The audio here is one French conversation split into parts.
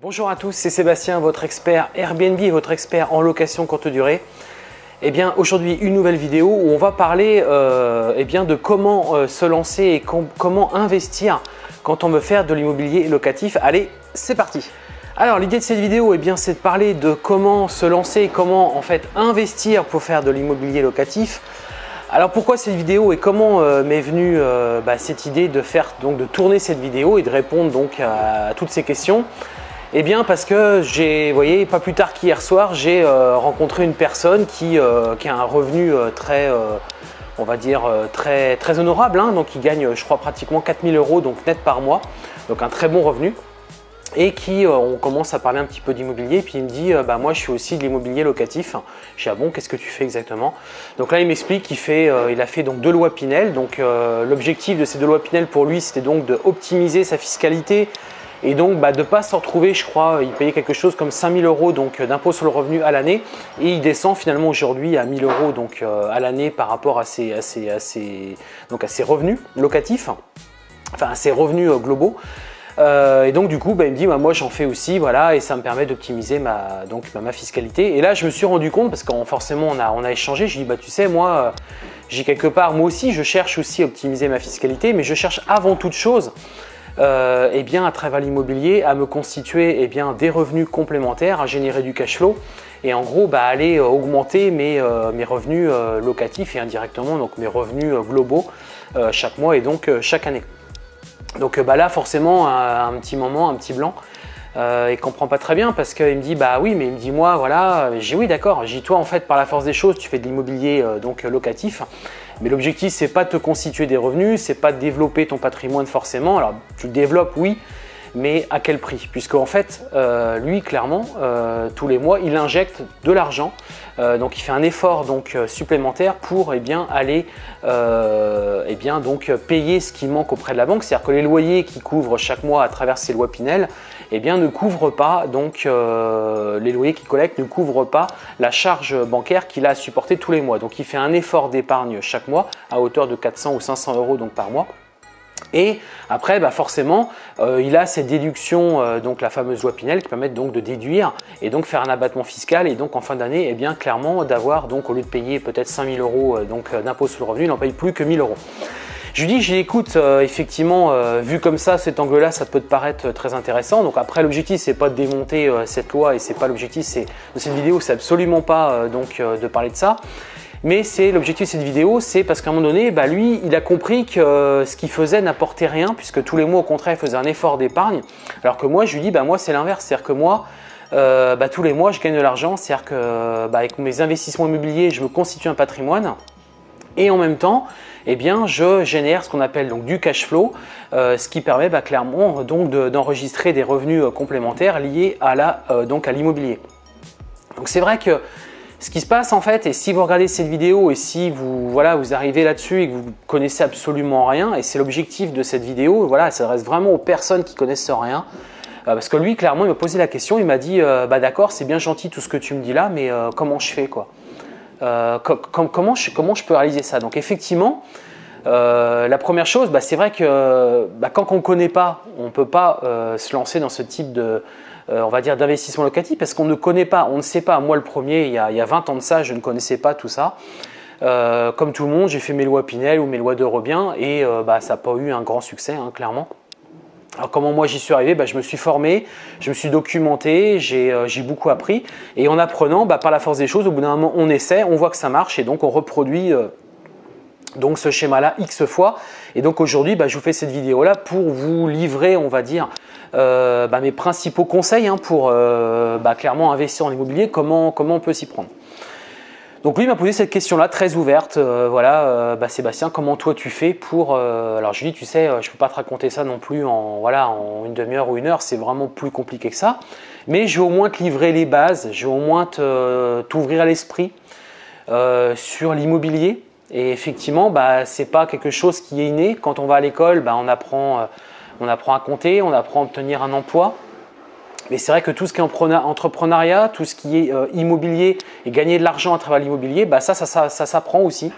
Bonjour à tous, c'est Sébastien, votre expert Airbnb et votre expert en location courte durée. Eh bien, aujourd'hui, une nouvelle vidéo où on va parler de comment se lancer et comment investir quand on veut faire de l'immobilier locatif. Allez, c'est parti! Alors, l'idée de cette vidéo, c'est de parler de comment se lancer et comment en fait investir pour faire de l'immobilier locatif. Alors, pourquoi cette vidéo et comment m'est venue cette idée de tourner cette vidéo et de répondre donc à toutes ces questions? Eh bien parce que vous voyez, pas plus tard qu'hier soir, j'ai rencontré une personne qui a un revenu très honorable, hein, donc il gagne je crois pratiquement 4 000 € donc net par mois, donc un très bon revenu. Et on commence à parler un petit peu d'immobilier, puis il me dit moi je suis aussi de l'immobilier locatif. Je dis ah bon, qu'est-ce que tu fais exactement? Donc là il m'explique qu'il a fait donc 2 lois Pinel. Donc l'objectif de ces 2 lois Pinel pour lui c'était donc d'optimiser sa fiscalité et donc de ne pas se retrouver, je crois, il payait quelque chose comme 5 000 € donc d'impôt sur le revenu à l'année, et il descend finalement aujourd'hui à 1 000 € donc à l'année par rapport à ses revenus locatifs, enfin à ses revenus globaux. Et donc du coup il me dit moi j'en fais aussi, voilà, et ça me permet d'optimiser ma fiscalité. Et là je me suis rendu compte, parce que forcément on a échangé, je lui dis tu sais, moi j'ai quelque part, moi aussi je cherche aussi à optimiser ma fiscalité, mais je cherche avant toute chose à travers l'immobilier à me constituer des revenus complémentaires, à générer du cash flow et en gros aller augmenter mes revenus locatifs et indirectement donc mes revenus globaux chaque mois et donc chaque année. Donc là forcément un petit blanc, il comprend pas très bien, parce qu'il me dit oui, mais il me dit moi voilà, j'ai oui d'accord, j'ai toi en fait par la force des choses tu fais de l'immobilier locatif, mais l'objectif c'est pas de te constituer des revenus, c'est pas de développer ton patrimoine forcément. Alors tu le développes oui, mais à quel prix? Puisque en fait lui clairement tous les mois il injecte de l'argent, donc il fait un effort donc supplémentaire pour aller payer ce qui manque auprès de la banque. C'est-à-dire que les loyers qu'il couvre chaque mois à travers ces lois Pinel ne couvrent pas, donc les loyers qu'il collecte ne couvrent pas la charge bancaire qu'il a à supporter tous les mois. Donc il fait un effort d'épargne chaque mois à hauteur de 400 ou 500 € donc par mois. Et après forcément il a ces déductions, donc la fameuse loi Pinel, qui permettent donc de déduire et donc faire un abattement fiscal, et donc en fin d'année clairement d'avoir, donc au lieu de payer peut-être 5 000 € d'impôt sur le revenu, il n'en paye plus que 1 000 €. Je lui dis écoute, effectivement vu comme ça, cet angle là, ça peut te paraître très intéressant. Donc après l'objectif c'est pas de démonter cette loi, et c'est pas l'objectif de cette vidéo, c'est absolument pas de parler de ça. Mais l'objectif de cette vidéo, c'est parce qu'à un moment donné, lui, il a compris que ce qu'il faisait n'apportait rien, puisque tous les mois, au contraire, il faisait un effort d'épargne. Alors que moi, je lui dis, moi, c'est l'inverse. C'est-à-dire que moi, tous les mois, je gagne de l'argent. C'est-à-dire que avec mes investissements immobiliers, je me constitue un patrimoine. Et en même temps, je génère ce qu'on appelle donc du cash flow, ce qui permet clairement d'enregistrer des revenus complémentaires liés à l'immobilier. Donc c'est vrai que ce qui se passe en fait, et si vous regardez cette vidéo et si vous arrivez là-dessus et que vous connaissez absolument rien, et c'est l'objectif de cette vidéo, ça s'adresse vraiment aux personnes qui connaissent rien, parce que lui clairement il m'a posé la question, il m'a dit d'accord, c'est bien gentil tout ce que tu me dis là, mais comment je fais quoi? Comment je peux réaliser ça? Donc effectivement la première chose, c'est vrai que quand on ne connaît pas, on ne peut pas se lancer dans ce type de d'investissement locatif, parce qu'on ne connaît pas, on ne sait pas. Moi le premier, il y a 20 ans de ça, je ne connaissais pas tout ça. Comme tout le monde, j'ai fait mes lois Pinel ou mes lois de Rebien, et ça n'a pas eu un grand succès, hein, clairement. Alors comment moi j'y suis arrivé? Je me suis formé, je me suis documenté, j'ai beaucoup appris, et en apprenant, par la force des choses, au bout d'un moment on essaie, on voit que ça marche, et donc on reproduit donc ce schéma-là X fois. Et donc aujourd'hui, je vous fais cette vidéo-là pour vous livrer, on va dire, mes principaux conseils pour clairement investir en immobilier, comment on peut s'y prendre. Donc lui il m'a posé cette question-là très ouverte, Sébastien, comment toi tu fais pour… alors je lui dis, tu sais, je ne peux pas te raconter ça non plus en une demi-heure ou 1 heure, c'est vraiment plus compliqué que ça, mais je vais au moins te livrer les bases, je vais au moins t'ouvrir l'esprit sur l'immobilier. Et effectivement, c'est pas quelque chose qui est inné. Quand on va à l'école, on apprend à compter, on apprend à obtenir un emploi. Mais c'est vrai que tout ce qui est entrepreneuriat, tout ce qui est immobilier et gagner de l'argent à travers l'immobilier, bah ça s'apprend aussi.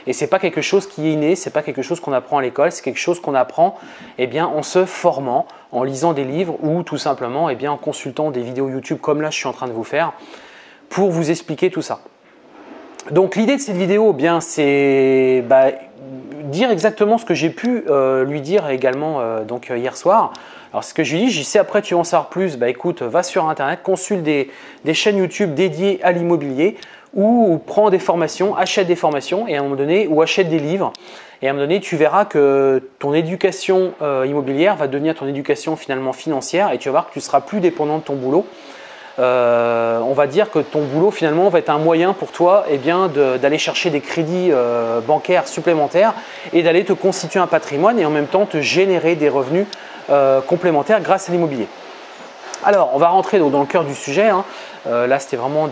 Et ce n'est pas quelque chose qui est inné, ce n'est pas quelque chose qu'on apprend à l'école, c'est quelque chose qu'on apprend en se formant, en lisant des livres ou tout simplement en consultant des vidéos YouTube comme là je suis en train de vous faire pour vous expliquer tout ça. Donc l'idée de cette vidéo, c'est dire exactement ce que j'ai pu lui dire également hier soir. Alors ce que je lui dis, si après tu veux en savoir plus, écoute, va sur internet, consulte des chaînes YouTube dédiées à l'immobilier ou prends des formations, achète des formations et à un moment donné, ou achète des livres. Et à un moment donné, tu verras que ton éducation immobilière va devenir ton éducation finalement financière et tu vas voir que tu ne seras plus dépendant de ton boulot. On va dire que ton boulot finalement va être un moyen pour toi d'aller chercher des crédits bancaires supplémentaires et d'aller te constituer un patrimoine et en même temps te générer des revenus complémentaires grâce à l'immobilier. Alors on va rentrer dans le cœur du sujet, hein. Là c'était vraiment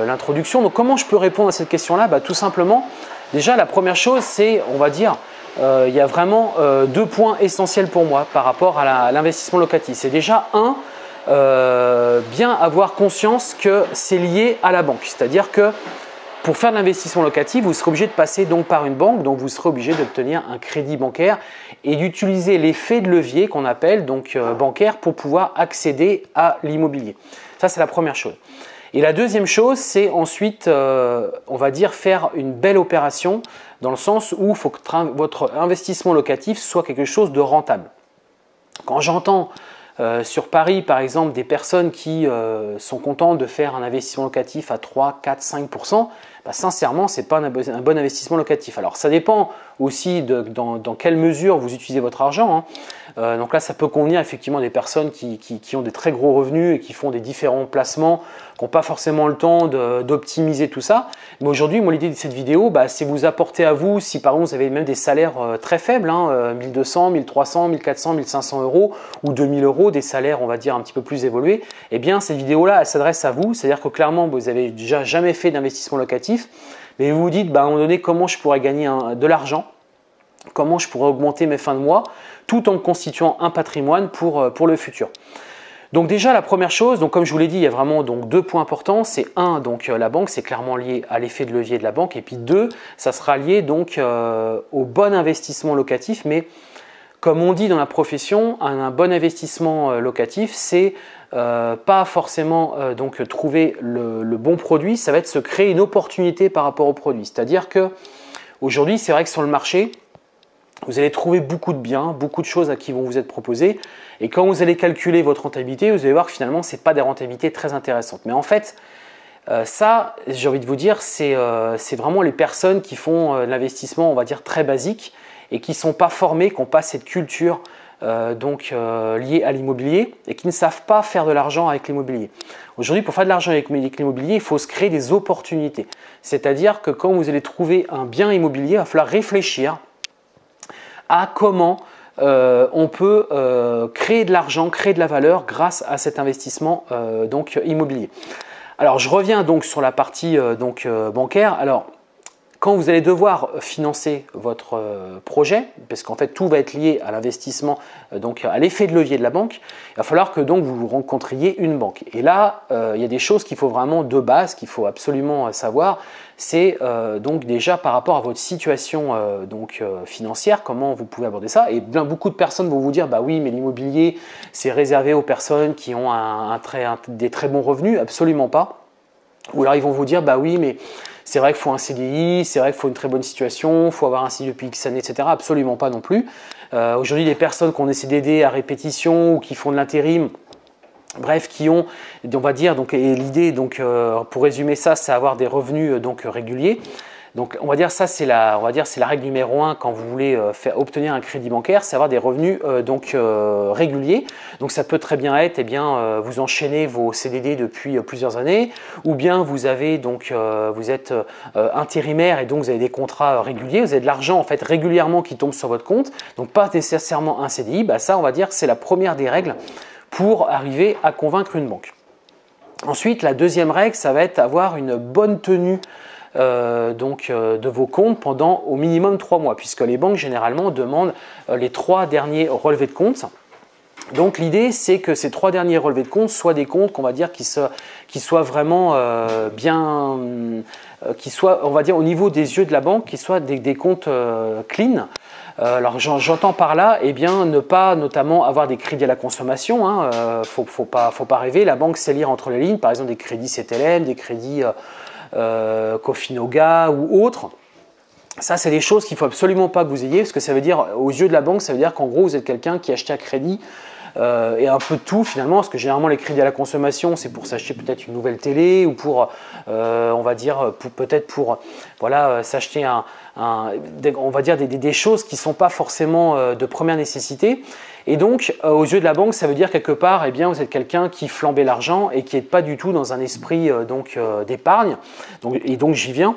l'introduction. Donc comment je peux répondre à cette question-là? Tout simplement, déjà la première chose c'est, on va dire, il y a vraiment deux points essentiels pour moi par rapport à l'investissement locatif. C'est déjà bien avoir conscience que c'est lié à la banque. C'est-à-dire que pour faire de l'investissement locatif, vous serez obligé de passer par une banque, donc vous serez obligé d'obtenir un crédit bancaire et d'utiliser l'effet de levier qu'on appelle bancaire pour pouvoir accéder à l'immobilier. Ça, c'est la première chose. Et la deuxième chose, c'est ensuite, on va dire, faire une belle opération dans le sens où il faut que votre investissement locatif soit quelque chose de rentable. Quand j'entends sur Paris, par exemple, des personnes qui sont contentes de faire un investissement locatif à 3, 4, 5%, sincèrement, ce n'est pas un bon investissement locatif. Alors, ça dépend aussi dans quelle mesure vous utilisez votre argent, hein. Donc là, ça peut convenir effectivement des personnes qui ont des très gros revenus et qui font des différents placements, qui n'ont pas forcément le temps d'optimiser tout ça. Mais aujourd'hui, moi, l'idée de cette vidéo, c'est vous apporter à vous, si par exemple vous avez même des salaires très faibles, 1200, 1300, 1400, 1500 euros ou 2000 euros, des salaires, on va dire, un petit peu plus évolués, eh bien, cette vidéo-là, elle s'adresse à vous. C'est-à-dire que clairement, vous n'avez déjà jamais fait d'investissement locatif, mais vous vous dites, à un moment donné, comment je pourrais gagner de l'argent, comment je pourrais augmenter mes fins de mois, tout en me constituant un patrimoine pour le futur. Donc déjà la première chose, comme je vous l'ai dit, il y a vraiment deux points importants. C'est un, la banque, c'est clairement lié à l'effet de levier de la banque. Et puis deux, ça sera lié au bon investissement locatif. Mais comme on dit dans la profession, un bon investissement locatif, c'est pas forcément trouver le bon produit, ça va être se créer une opportunité par rapport au produit. C'est-à-dire que aujourd'hui, c'est vrai que sur le marché, vous allez trouver beaucoup de biens, beaucoup de choses qui vont vous être proposées. Et quand vous allez calculer votre rentabilité, vous allez voir que finalement, ce n'est pas des rentabilités très intéressantes. Mais en fait, ça, j'ai envie de vous dire, c'est vraiment les personnes qui font l'investissement, on va dire, très basique et qui ne sont pas formées, qui n'ont pas cette culture liée à l'immobilier et qui ne savent pas faire de l'argent avec l'immobilier. Aujourd'hui, pour faire de l'argent avec l'immobilier, il faut se créer des opportunités. C'est-à-dire que quand vous allez trouver un bien immobilier, il va falloir réfléchir à comment on peut créer de l'argent, créer de la valeur grâce à cet investissement immobilier. Alors je reviens sur la partie bancaire. Alors quand vous allez devoir financer votre projet, parce qu'en fait tout va être lié à l'investissement, à l'effet de levier de la banque, il va falloir que vous rencontriez une banque. Et là, il y a des choses qu'il faut vraiment de base, qu'il faut absolument savoir. C'est déjà par rapport à votre situation financière, comment vous pouvez aborder ça. Et beaucoup de personnes vont vous dire, oui, mais l'immobilier, c'est réservé aux personnes qui ont des très bons revenus. Absolument pas. Ou alors ils vont vous dire, oui, mais c'est vrai qu'il faut un CDI, c'est vrai qu'il faut une très bonne situation, il faut avoir un CDI depuis X années, etc. Absolument pas non plus. Aujourd'hui, les personnes qui ont des CDD à répétition ou qui font de l'intérim, bref, qui ont, on va dire, et l'idée, pour résumer ça, c'est avoir des revenus réguliers. Donc, on va dire ça, c'est la règle numéro 1 quand vous voulez obtenir un crédit bancaire, c'est avoir des revenus réguliers. Donc, ça peut très bien être, vous enchaînez vos CDD depuis plusieurs années, ou bien vous avez vous êtes intérimaire et donc vous avez des contrats réguliers, vous avez de l'argent en fait régulièrement qui tombe sur votre compte, donc pas nécessairement un CDI. Ça, on va dire, c'est la première des règles pour arriver à convaincre une banque. Ensuite, la deuxième règle, ça va être avoir une bonne tenue de vos comptes pendant au minimum 3 mois, puisque les banques généralement demandent les 3 derniers relevés de compte. Donc l'idée, c'est que ces 3 derniers relevés de compte soient des comptes qu'on va dire qui soient vraiment bien, qui soient, on va dire, au niveau des yeux de la banque, qui soient des comptes clean. Alors j'entends par là, eh bien, ne pas notamment avoir des crédits à la consommation. Hein, faut pas rêver. La banque sait lire entre les lignes, par exemple des crédits CTLM, des crédits Cofinoga ou autres. Ça, c'est des choses qu'il ne faut absolument pas que vous ayez, parce que ça veut dire, aux yeux de la banque, ça veut dire qu'en gros, vous êtes quelqu'un qui achète un crédit et un peu de tout finalement, parce que généralement les crédits à la consommation, c'est pour s'acheter peut-être une nouvelle télé ou pour, on va dire, peut-être pour voilà, s'acheter on va dire des choses qui ne sont pas forcément de première nécessité. Et donc, aux yeux de la banque, ça veut dire quelque part, eh bien, vous êtes quelqu'un qui flambait l'argent et qui n'est pas du tout dans un esprit d'épargne. Et donc, j'y viens.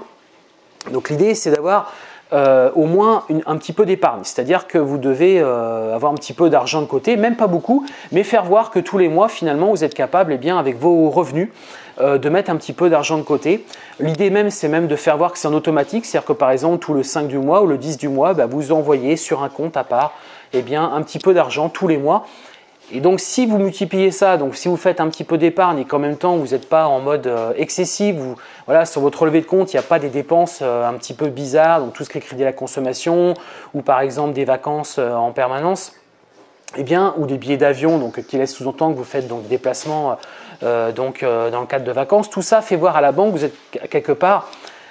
Donc, l'idée, c'est d'avoir au moins un petit peu d'épargne, c'est-à-dire que vous devez avoir un petit peu d'argent de côté, même pas beaucoup, mais faire voir que tous les mois, finalement, vous êtes capable, eh bien, avec vos revenus, de mettre un petit peu d'argent de côté. L'idée même, c'est même de faire voir que c'est en automatique, c'est-à-dire que par exemple, tout le 5 du mois ou le 10 du mois, bah, vous envoyez sur un compte à part eh bien, un petit peu d'argent tous les mois. Et donc, si vous multipliez ça, donc si vous faites un petit peu d'épargne et qu'en même temps, vous n'êtes pas en mode excessif, voilà, sur votre relevé de compte, il n'y a pas des dépenses un petit peu bizarres, donc tout ce qui est crédit à la consommation ou par exemple des vacances en permanence, eh bien, ou des billets d'avion donc qui laissent sous-entendre que vous faites donc des déplacements dans le cadre de vacances, tout ça fait voir à la banque que vous êtes quelque part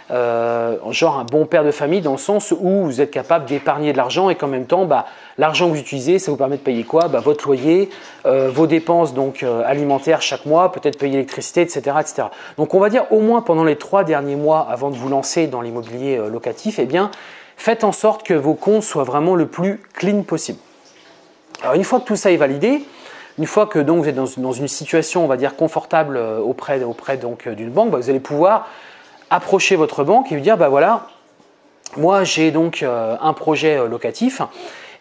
genre un bon père de famille dans le sens où vous êtes capable d'épargner de l'argent et qu'en même temps, bah, l'argent que vous utilisez, ça vous permet de payer quoi? Bah, votre loyer, vos dépenses donc, alimentaires chaque mois, peut-être payer l'électricité, etc., etc. Donc on va dire au moins pendant les 3 derniers mois avant de vous lancer dans l'immobilier locatif, eh bien, faites en sorte que vos comptes soient vraiment le plus clean possible. Alors une fois que tout ça est validé, une fois que donc, vous êtes dans une situation, on va dire, confortable auprès donc, d'une banque, bah, vous allez pouvoir approcher votre banque et lui dire, bah voilà, moi j'ai donc un projet locatif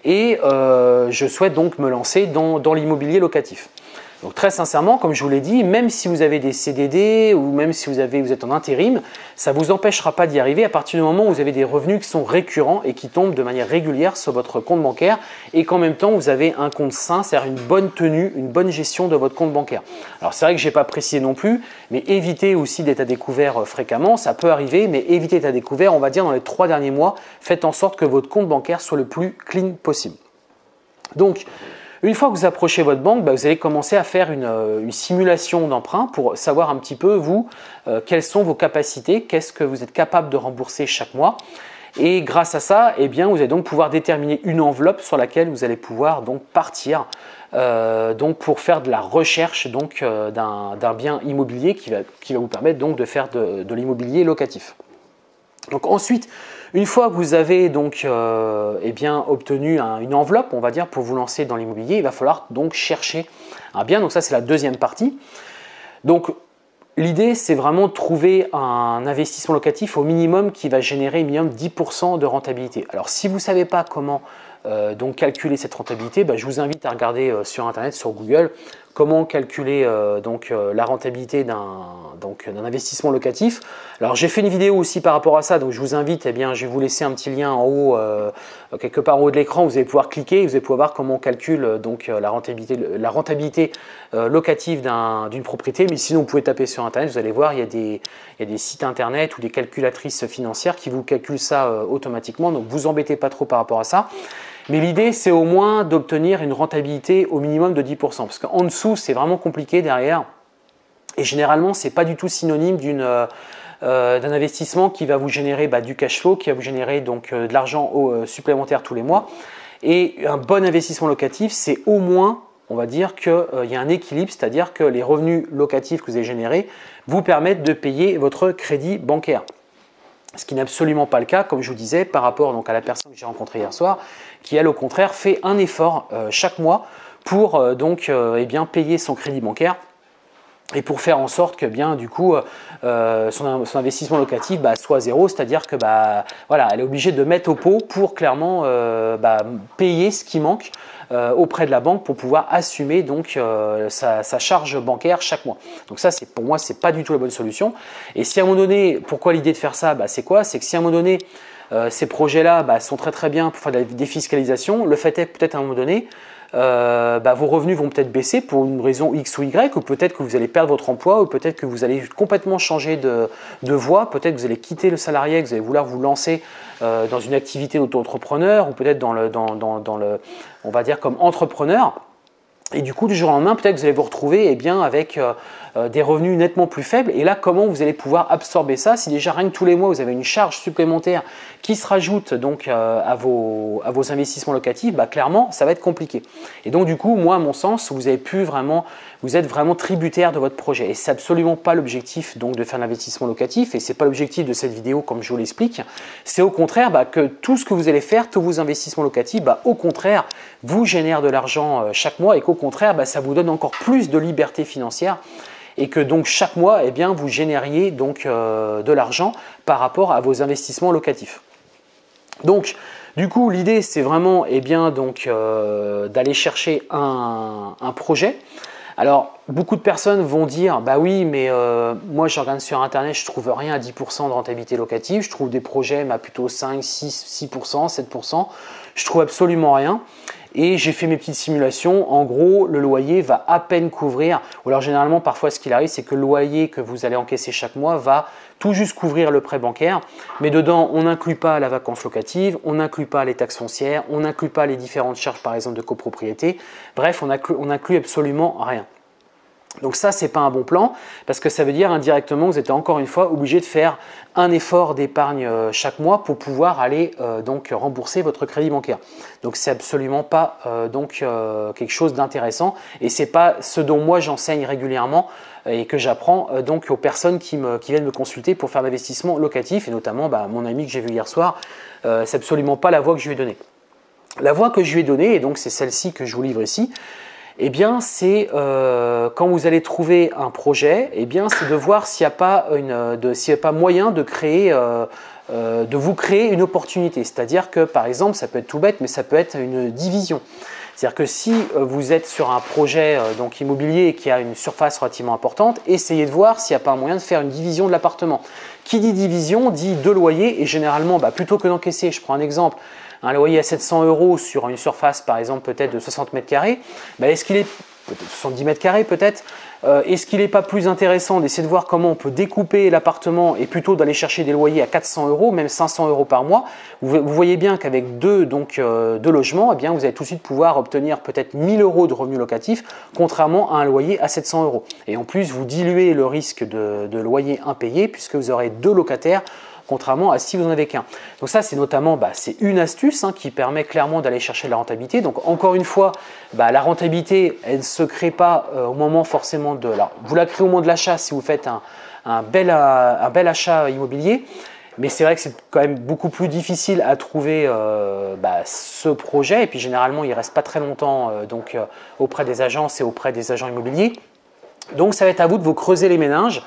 et je souhaite donc me lancer dans l'immobilier locatif. Donc très sincèrement, comme je vous l'ai dit, même si vous avez des CDD ou même si vous êtes en intérim, ça ne vous empêchera pas d'y arriver à partir du moment où vous avez des revenus qui sont récurrents et qui tombent de manière régulière sur votre compte bancaire et qu'en même temps vous avez un compte sain, c'est-à-dire une bonne tenue, une bonne gestion de votre compte bancaire. Alors c'est vrai que je n'ai pas précisé non plus, mais évitez aussi d'être à découvert fréquemment, ça peut arriver, mais évitez d'être à découvert, on va dire dans les 3 derniers mois, faites en sorte que votre compte bancaire soit le plus clean possible. Donc, une fois que vous approchez votre banque, bah, vous allez commencer à faire une simulation d'emprunt pour savoir un petit peu, vous, quelles sont vos capacités, qu'est-ce que vous êtes capable de rembourser chaque mois. Et grâce à ça, eh bien, vous allez donc pouvoir déterminer une enveloppe sur laquelle vous allez pouvoir donc partir donc pour faire de la recherche donc, d'un bien immobilier qui va vous permettre donc de faire de l'immobilier locatif. Donc ensuite, une fois que vous avez donc eh bien, obtenu une enveloppe, on va dire, pour vous lancer dans l'immobilier, il va falloir donc chercher un bien. Donc ça, c'est la deuxième partie. Donc l'idée, c'est vraiment de trouver un investissement locatif au minimum qui va générer minimum 10% de rentabilité. Alors si vous ne savez pas comment donc calculer cette rentabilité, bah, je vous invite à regarder sur Internet, sur Google, comment calculer la rentabilité d'un investissement locatif. Alors j'ai fait une vidéo aussi par rapport à ça, donc je vous invite, eh bien, je vais vous laisser un petit lien en haut, quelque part en haut de l'écran, vous allez pouvoir cliquer, vous allez pouvoir voir comment on calcule donc, la rentabilité locative d'une propriété, mais sinon vous pouvez taper sur Internet, vous allez voir, il y a des sites Internet ou des calculatrices financières qui vous calculent ça automatiquement, donc vous embêtez pas trop par rapport à ça. Mais l'idée, c'est au moins d'obtenir une rentabilité au minimum de 10%, parce qu'en dessous, c'est vraiment compliqué derrière. Et généralement, ce n'est pas du tout synonyme d'un investissement qui va vous générer du cash flow, qui va vous générer donc, de l'argent supplémentaire tous les mois. Et un bon investissement locatif, c'est au moins, on va dire qu'il y a un équilibre, c'est-à-dire que les revenus locatifs que vous avez générés vous permettent de payer votre crédit bancaire. Ce qui n'est absolument pas le cas, comme je vous disais, par rapport donc, à la personne que j'ai rencontrée hier soir, qui elle au contraire fait un effort chaque mois pour eh bien, payer son crédit bancaire et pour faire en sorte que bien du coup son investissement locatif soit zéro, c'est-à-dire que voilà, elle est obligée de mettre au pot pour clairement payer ce qui manque auprès de la banque pour pouvoir assumer donc sa charge bancaire chaque mois. Donc ça, pour moi, c'est pas du tout la bonne solution. Et si à un moment donné, pourquoi l'idée de faire ça, c'est quoi? C'est que si à un moment donné ces projets-là sont très très bien pour faire de la défiscalisation, le fait est peut-être à un moment donné vos revenus vont peut-être baisser pour une raison X ou Y, ou peut-être que vous allez perdre votre emploi, ou peut-être que vous allez complètement changer de voie, peut-être que vous allez quitter le salarié, que vous allez vouloir vous lancer dans une activité d'auto-entrepreneur, ou peut-être dans le, on va dire comme entrepreneur. Et du coup, du jour au lendemain, peut-être que vous allez vous retrouver avec des revenus nettement plus faibles. Et là, comment vous allez pouvoir absorber ça si déjà rien que tous les mois, vous avez une charge supplémentaire qui se rajoute donc à vos investissements locatifs, clairement, ça va être compliqué. Et donc, du coup, moi, à mon sens, vous êtes vraiment tributaire de votre projet. Et c'est absolument pas l'objectif donc de faire l'investissement locatif. Et c'est pas l'objectif de cette vidéo, comme je vous l'explique. C'est au contraire que tout ce que vous allez faire, tous vos investissements locatifs, au contraire, vous génère de l'argent chaque mois et qu'au contraire, ça vous donne encore plus de liberté financière et que donc chaque mois, vous génériez donc de l'argent par rapport à vos investissements locatifs. Donc, du coup, l'idée, c'est vraiment d'aller chercher un projet. Alors, beaucoup de personnes vont dire, oui, mais moi, je regarde sur Internet, je ne trouve rien à 10% de rentabilité locative. Je trouve des projets plutôt 5, 6%, 7%. Je trouve absolument rien. Et j'ai fait mes petites simulations. En gros, le loyer va à peine couvrir, ou alors généralement, parfois, ce qu'il arrive, c'est que le loyer que vous allez encaisser chaque mois va tout juste couvrir le prêt bancaire. Mais dedans, on n'inclut pas la vacance locative, on n'inclut pas les taxes foncières, on n'inclut pas les différentes charges, par exemple, de copropriété. Bref, on n'inclut absolument rien. Donc ça, ce n'est pas un bon plan parce que ça veut dire indirectement que vous êtes encore une fois obligé de faire un effort d'épargne chaque mois pour pouvoir aller rembourser votre crédit bancaire. Donc c'est absolument pas quelque chose d'intéressant et c'est pas ce dont moi j'enseigne régulièrement et que j'apprends aux personnes qui viennent me consulter pour faire l'investissement locatif et notamment mon ami que j'ai vu hier soir, c'est absolument pas la voie que je lui ai donnée. La voie que je lui ai donnée, et donc c'est celle-ci que je vous livre ici, c'est quand vous allez trouver un projet, c'est de voir s'il n'y a pas moyen de vous créer une opportunité. C'est-à-dire que par exemple, ça peut être tout bête, mais ça peut être une division. C'est-à-dire que si vous êtes sur un projet immobilier qui a une surface relativement importante, essayez de voir s'il n'y a pas un moyen de faire une division de l'appartement. Qui dit division dit deux loyers et généralement, plutôt que d'encaisser, je prends un exemple, un loyer à 700 € sur une surface par exemple peut-être de 60 mètres carrés, est-ce qu'il est 70 mètres carrés peut-être, est-ce qu'il n'est pas plus intéressant d'essayer de voir comment on peut découper l'appartement et plutôt d'aller chercher des loyers à 400 €, même 500 € par mois. Vous voyez bien qu'avec deux logements, vous allez tout de suite pouvoir obtenir peut-être 1000 € de revenus locatifs, contrairement à un loyer à 700 €. Et en plus, vous diluez le risque de loyer impayé puisque vous aurez deux locataires, contrairement à si vous n'en avez qu'un. Donc ça, c'est notamment c'est une astuce qui permet clairement d'aller chercher de la rentabilité. Donc encore une fois, la rentabilité, elle ne se crée pas au moment forcément de... Alors, vous la créez au moment de l'achat si vous faites un bel achat immobilier. Mais c'est vrai que c'est quand même beaucoup plus difficile à trouver ce projet. Et puis généralement, il ne reste pas très longtemps auprès des agences et auprès des agents immobiliers. Donc ça va être à vous de vous creuser les méninges.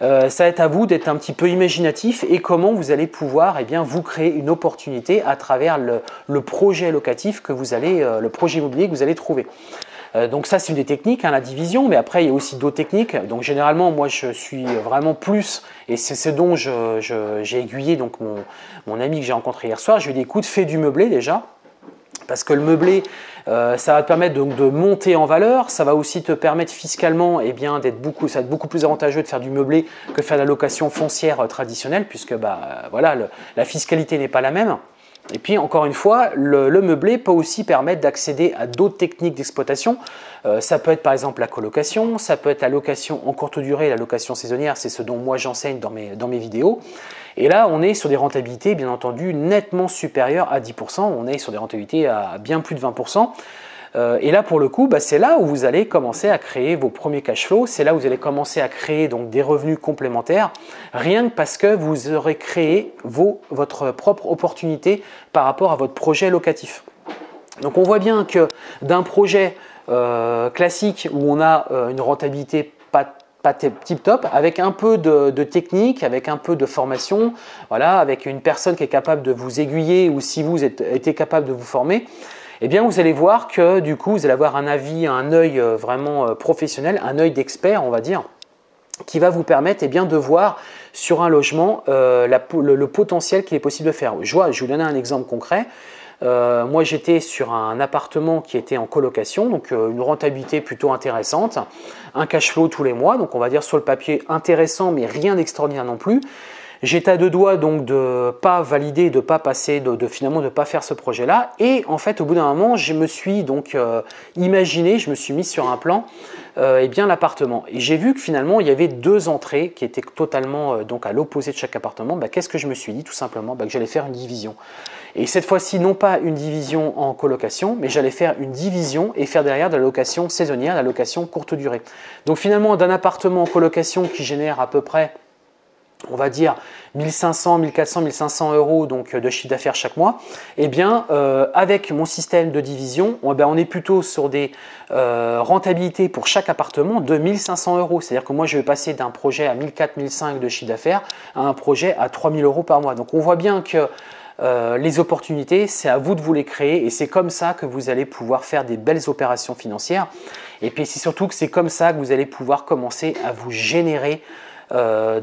Ça va être à vous d'être un petit peu imaginatif et comment vous allez pouvoir vous créer une opportunité à travers le projet locatif que vous allez, le projet immobilier que vous allez trouver. Donc ça, c'est une des techniques, la division, mais après, il y a aussi d'autres techniques. Donc généralement, moi, je suis vraiment plus, et c'est ce dont j'ai aiguillé donc mon ami que j'ai rencontré hier soir. Je lui ai dit, écoute, fais du meublé déjà. Parce que le meublé, ça va te permettre de monter en valeur, ça va aussi te permettre fiscalement ça va être beaucoup plus avantageux de faire du meublé que de faire de la location foncière traditionnelle, puisque la fiscalité n'est pas la même. Et puis encore une fois, le meublé peut aussi permettre d'accéder à d'autres techniques d'exploitation. Ça peut être par exemple la colocation, ça peut être la location en courte durée, la location saisonnière, c'est ce dont moi j'enseigne dans mes vidéos. Et là, on est sur des rentabilités, bien entendu, nettement supérieures à 10%. On est sur des rentabilités à bien plus de 20%. Et là, pour le coup, c'est là où vous allez commencer à créer vos premiers cash flows. C'est là où vous allez commencer à créer donc des revenus complémentaires, rien que parce que vous aurez créé votre propre opportunité par rapport à votre projet locatif. Donc, on voit bien que d'un projet classique où on a une rentabilité pas tip top, avec un peu de technique, avec un peu de formation, avec une personne qui est capable de vous aiguiller ou si vous été capable de vous former, vous allez voir que du coup, vous allez avoir un avis, un œil vraiment professionnel, un œil d'expert, on va dire, qui va vous permettre de voir sur un logement le potentiel qu'il est possible de faire. Je vais vous donner un exemple concret. Moi, j'étais sur un appartement qui était en colocation, donc une rentabilité plutôt intéressante, un cash flow tous les mois, donc on va dire sur le papier intéressant, mais rien d'extraordinaire non plus. J'étais à deux doigts donc de pas valider, de pas passer, finalement de pas faire ce projet-là. Et en fait, au bout d'un moment, je me suis donc imaginé, je me suis mis sur un plan, eh bien l'appartement. Et j'ai vu que finalement, il y avait deux entrées qui étaient totalement donc à l'opposé de chaque appartement. Qu'est-ce que je me suis dit? Tout simplement que j'allais faire une division. Et cette fois-ci, non pas une division en colocation, mais j'allais faire une division et faire derrière de la location saisonnière, de la location courte durée. Donc finalement, d'un appartement en colocation qui génère à peu près, on va dire 1500, 1400, 1500 euros donc, de chiffre d'affaires chaque mois, eh bien, avec mon système de division, on est plutôt sur des rentabilités pour chaque appartement de 1500 euros. C'est-à-dire que moi, je vais passer d'un projet à 1400, 1500 de chiffre d'affaires à un projet à 3000 euros par mois. Donc, on voit bien que les opportunités, c'est à vous de vous les créer et c'est comme ça que vous allez pouvoir faire des belles opérations financières. Et puis, c'est surtout que c'est comme ça que vous allez pouvoir commencer à vous générer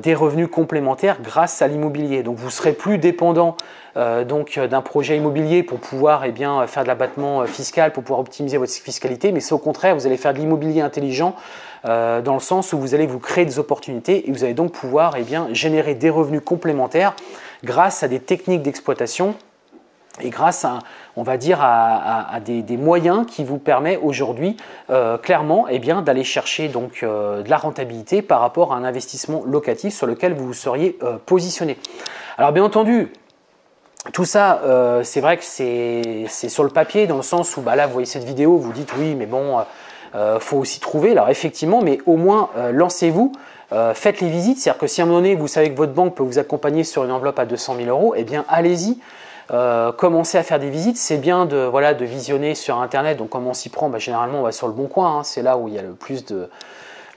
des revenus complémentaires grâce à l'immobilier. Donc vous serez plus dépendant d'un projet immobilier pour pouvoir faire de l'abattement fiscal, pour pouvoir optimiser votre fiscalité, mais c'est au contraire, vous allez faire de l'immobilier intelligent dans le sens où vous allez vous créer des opportunités et vous allez donc pouvoir générer des revenus complémentaires grâce à des techniques d'exploitation et grâce à, on va dire, à des moyens qui vous permettent aujourd'hui clairement d'aller chercher donc, de la rentabilité par rapport à un investissement locatif sur lequel vous seriez positionné. Alors bien entendu, tout ça, c'est vrai que c'est sur le papier dans le sens où là vous voyez cette vidéo, vous dites oui mais bon, faut aussi trouver. Alors effectivement, mais au moins lancez-vous. Faites les visites, c'est-à-dire que si à un moment donné vous savez que votre banque peut vous accompagner sur une enveloppe à 200 000 euros, eh bien allez-y. Commencer à faire des visites, c'est bien de visionner sur internet. Donc comme on s'y prend, généralement on va sur le Bon Coin, hein, c'est là où il y a le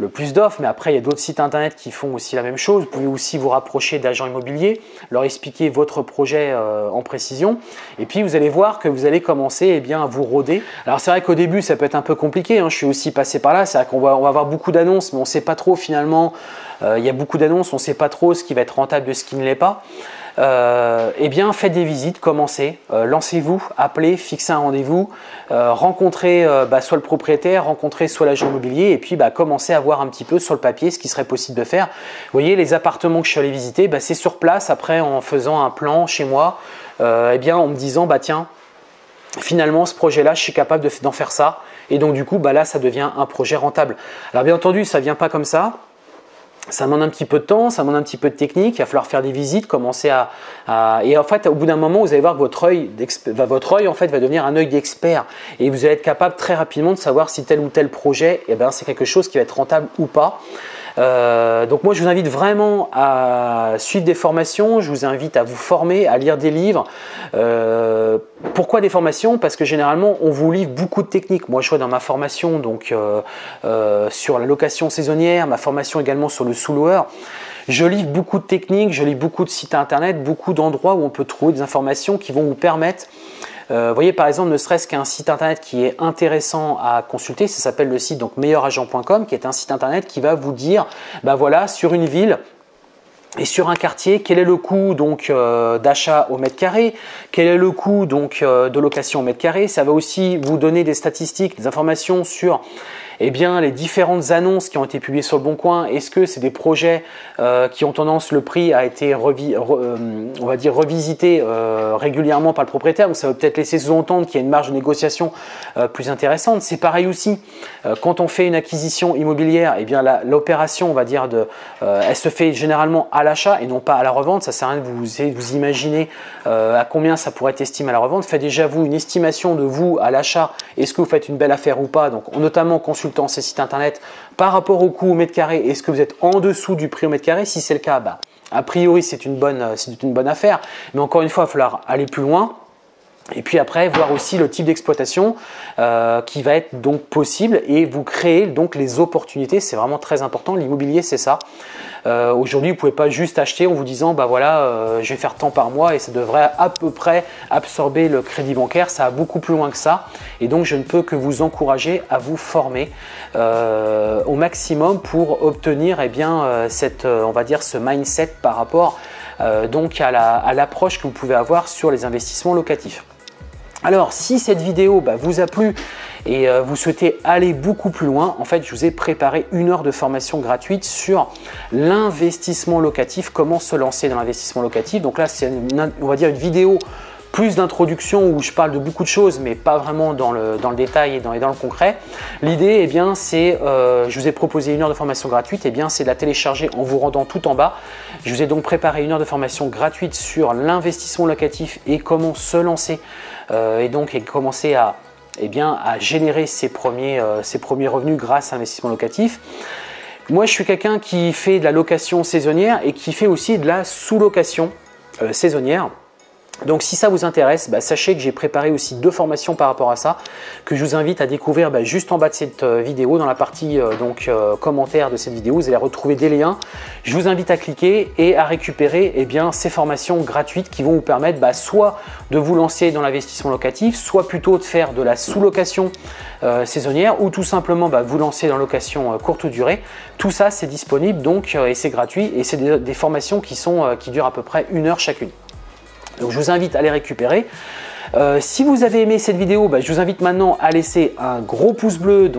plus d'offres, mais après il y a d'autres sites internet qui font aussi la même chose. Vous pouvez aussi vous rapprocher d'agents immobiliers, leur expliquer votre projet en précision et puis vous allez voir que vous allez commencer à vous rôder. Alors c'est vrai qu'au début ça peut être un peu compliqué, hein, je suis aussi passé par là, c'est vrai qu'on va avoir beaucoup d'annonces mais on ne sait pas trop finalement, il y a beaucoup d'annonces, on ne sait pas trop ce qui va être rentable de ce qui ne l'est pas. Faites des visites, commencez, lancez-vous, appelez, fixez un rendez-vous, rencontrez soit le propriétaire, rencontrez soit l'agent immobilier et puis commencez à voir un petit peu sur le papier ce qui serait possible de faire. Vous voyez, les appartements que je suis allé visiter, c'est sur place après en faisant un plan chez moi, en me disant tiens, finalement ce projet-là, je suis capable d'en faire ça et donc du coup là ça devient un projet rentable. Alors bien entendu, ça ne vient pas comme ça. Ça demande un petit peu de temps, ça demande un petit peu de technique, il va falloir faire des visites, commencer et en fait au bout d'un moment vous allez voir que votre œil en fait va devenir un œil d'expert et vous allez être capable très rapidement de savoir si tel ou tel projet c'est quelque chose qui va être rentable ou pas. Donc moi je vous invite vraiment à suivre des formations, je vous invite à vous former, à lire des livres. Pourquoi des formations? Parce que généralement on vous livre beaucoup de techniques. Moi je vois dans ma formation donc, sur la location saisonnière, ma formation également sur le sous-loueur, je livre beaucoup de techniques, je livre beaucoup de sites internet, beaucoup d'endroits où on peut trouver des informations qui vont vous permettre. Vous voyez par exemple, ne serait-ce qu'un site internet qui est intéressant à consulter, ça s'appelle le site donc meilleuragent.com, qui est un site internet qui va vous dire, voilà, sur une ville et sur un quartier, quel est le coût donc d'achat au mètre carré, quel est le coût donc de location au mètre carré. Ça va aussi vous donner des statistiques, des informations sur les différentes annonces qui ont été publiées sur le Bon Coin. Est-ce que c'est des projets qui ont tendance, le prix a été on va dire revisité régulièrement par le propriétaire, donc ça va peut-être laisser sous-entendre qu'il y a une marge de négociation plus intéressante. C'est pareil aussi, quand on fait une acquisition immobilière, l'opération, on va dire, elle se fait généralement à l'achat et non pas à la revente. Ça sert à rien de vous imaginer à combien ça pourrait être estimé à la revente. Faites déjà vous une estimation de vous à l'achat, est-ce que vous faites une belle affaire ou pas, donc notamment consultant ces sites internet par rapport au coût au mètre carré. Est-ce que vous êtes en dessous du prix au mètre carré? Si c'est le cas, a priori c'est une bonne affaire, mais encore une fois il va falloir aller plus loin. Et puis après, voir aussi le type d'exploitation qui va être donc possible et vous créer donc les opportunités. C'est vraiment très important. L'immobilier, c'est ça. Aujourd'hui, vous ne pouvez pas juste acheter en vous disant je vais faire tant par mois et ça devrait à peu près absorber le crédit bancaire. Ça va beaucoup plus loin que ça. Et donc, je ne peux que vous encourager à vous former au maximum pour obtenir on va dire ce mindset par rapport donc à l'approche que vous pouvez avoir sur les investissements locatifs. Alors, si cette vidéo vous a plu et vous souhaitez aller beaucoup plus loin, en fait, je vous ai préparé 1 heure de formation gratuite sur l'investissement locatif, comment se lancer dans l'investissement locatif. Donc là, c'est on va dire une vidéo plus d'introduction où je parle de beaucoup de choses, mais pas vraiment dans le détail et dans le concret. L'idée, c'est, je vous ai proposé 1 heure de formation gratuite, c'est de la télécharger en vous rendant tout en bas. Je vous ai donc préparé 1 heure de formation gratuite sur l'investissement locatif et comment se lancer et commencer à générer ses premiers revenus grâce à l'investissement locatif. Moi, je suis quelqu'un qui fait de la location saisonnière et qui fait aussi de la sous-location saisonnière. Donc si ça vous intéresse, sachez que j'ai préparé aussi 2 formations par rapport à ça que je vous invite à découvrir juste en bas de cette vidéo, dans la partie commentaire de cette vidéo. Vous allez retrouver des liens. Je vous invite à cliquer et à récupérer ces formations gratuites qui vont vous permettre soit de vous lancer dans l'investissement locatif, soit plutôt de faire de la sous-location saisonnière ou tout simplement vous lancer dans la location courte durée. Tout ça c'est disponible et c'est gratuit et c'est des formations qui durent à peu près 1 heure chacune. Donc je vous invite à les récupérer. Si vous avez aimé cette vidéo, je vous invite maintenant à laisser un gros pouce bleu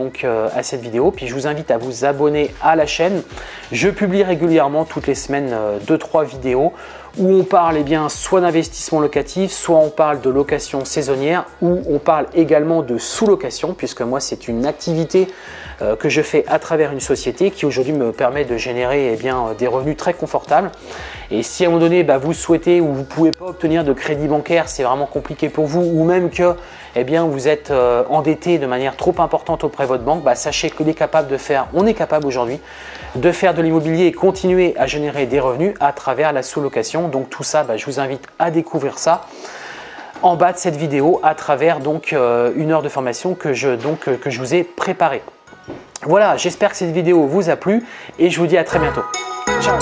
à cette vidéo. Puis je vous invite à vous abonner à la chaîne. Je publie régulièrement toutes les semaines 2-3 vidéos où on parle soit d'investissement locatif, soit on parle de location saisonnière, ou on parle également de sous-location, puisque moi c'est une activité que je fais à travers une société qui aujourd'hui me permet de générer des revenus très confortables. Et si à un moment donné vous souhaitez ou vous ne pouvez pas obtenir de crédit bancaire, c'est vraiment compliqué pour vous, ou même que vous êtes endetté de manière trop importante auprès de votre banque, sachez qu'on est capable aujourd'hui de faire de l'immobilier et continuer à générer des revenus à travers la sous-location. Donc tout ça, je vous invite à découvrir ça en bas de cette vidéo à travers 1 heure de formation que je vous ai préparée. Voilà, j'espère que cette vidéo vous a plu et je vous dis à très bientôt. Ciao!